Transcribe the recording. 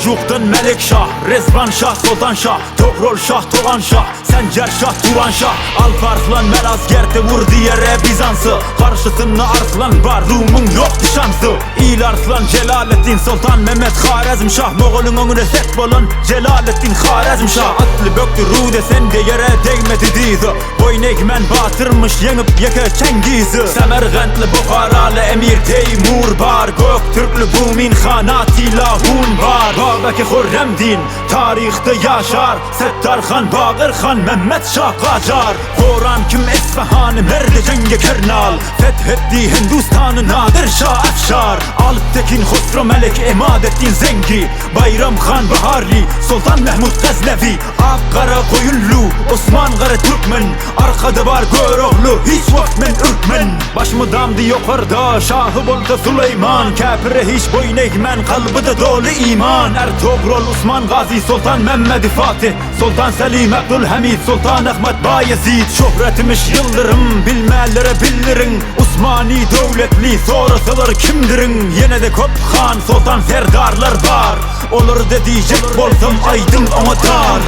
Selçuk'tan Melik Şah, Rezvan Şah, Sultan Şah, Tokrol Şah, Toğan Şah, Sencer Şah, Turan Şah. Alparslan Malazgirt'te vurdu yere Bizans'ı. Karşısında Arslan var, Rum'un yoktu şansı. İl Arslan Celalettin Sultan Mehmet Xarezm Şah. Moğol'un önüne set bolan Celalettin Xarezm Şah. Atlı böktü Rude sen de yere değmedi dizi. Boyun eğmen batırmış yenip yeke Cengiz'i. Semerkantlı Bukharalı Emir Teymur var. Göktürklü Bumin Hanatıyla Hun var. Babaki Hürremdin tarihte yaşar. Settarxan, Bağırxan, Mehmet Şah Qacar. Koran kim İsfahan'ı merdi cenge Kernal. Fethetti Hindistan'ı Nadir Şah Afşar. Alptekin Husro Melek Emadettin Zengi. Bayram Khan Baharli, Sultan Mehmud Gaznevi. Akkara Koyunlu, Osman Kara Türkmen. Arkada var Göroğlu, hiç vakt men ürkmen. Başımı damdı yukarıda, Şahı bolda Süleyman. Kafire hiç boyun eğmen, kalbıda dolu iman. Ertuğrul, Osman Gazi, Sultan Mehmed Fatih. Sultan Selim, Abdülhamid, Sultan Ahmet Bayezid. Şöhretmiş yıldırım, bilmelere bilirin. Osmani devletli sonrasılar kimdirin? Yine de köp han, Sultan Serdarlar var. Olur da diyecek bolsam aydın ama dar.